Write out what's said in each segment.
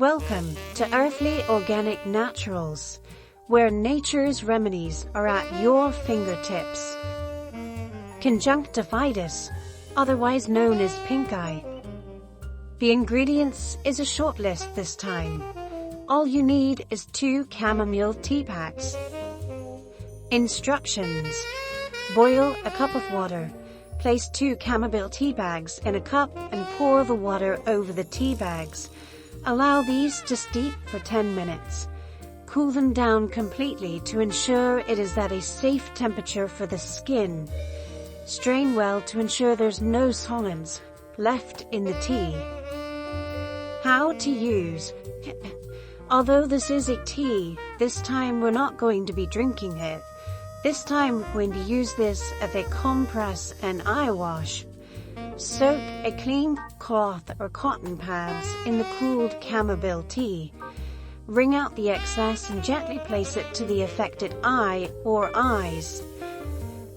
Welcome to Earthly Organic Naturals, where nature's remedies are at your fingertips. Conjunctivitis, otherwise known as pink eye. The ingredients is a short list this time. All you need is 2 chamomile tea packs. Instructions: boil a cup of water. Place 2 chamomile tea bags in a cup and pour the water over the tea bags. Allow these to steep for 10 minutes. Cool them down completely to ensure it is at a safe temperature for the skin. Strain well to ensure there's no solids left in the tea. How to use. Although this is a tea, this time we're not going to be drinking it. This time we're going to use this as a compress and eye wash. Soak a clean cloth or cotton pads in the cooled chamomile tea. Wring out the excess and gently place it to the affected eye or eyes.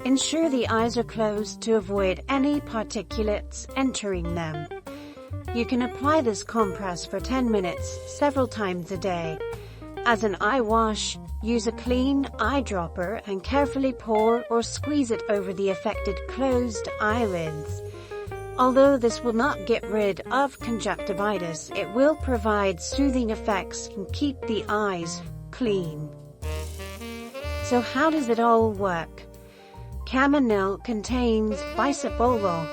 Ensure the eyes are closed to avoid any particulates entering them. You can apply this compress for 10 minutes several times a day. As an eye wash, use a clean eyedropper and carefully pour or squeeze it over the affected closed eyelids. Although this will not get rid of conjunctivitis, it will provide soothing effects and keep the eyes clean. So how does it all work? Chamomile contains bisabolol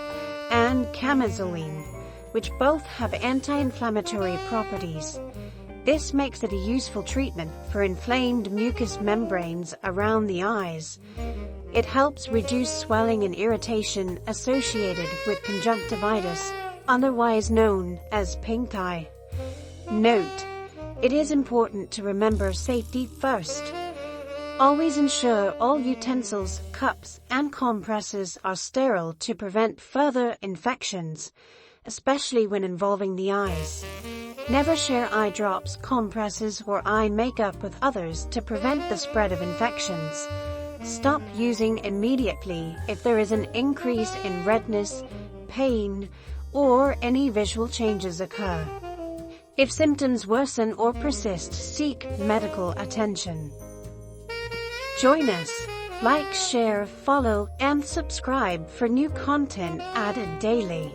and chamazoline, which both have anti-inflammatory properties. This makes it a useful treatment for inflamed mucous membranes around the eyes. It helps reduce swelling and irritation associated with conjunctivitis, otherwise known as pink eye. Note: it is important to remember safety first. Always ensure all utensils, cups, and compresses are sterile to prevent further infections, especially when involving the eyes. Never share eye drops, compresses, or eye makeup with others to prevent the spread of infections. Stop using immediately if there is an increase in redness, pain, or any visual changes occur. If symptoms worsen or persist, seek medical attention. Join us. Like, share, follow, and subscribe for new content added daily.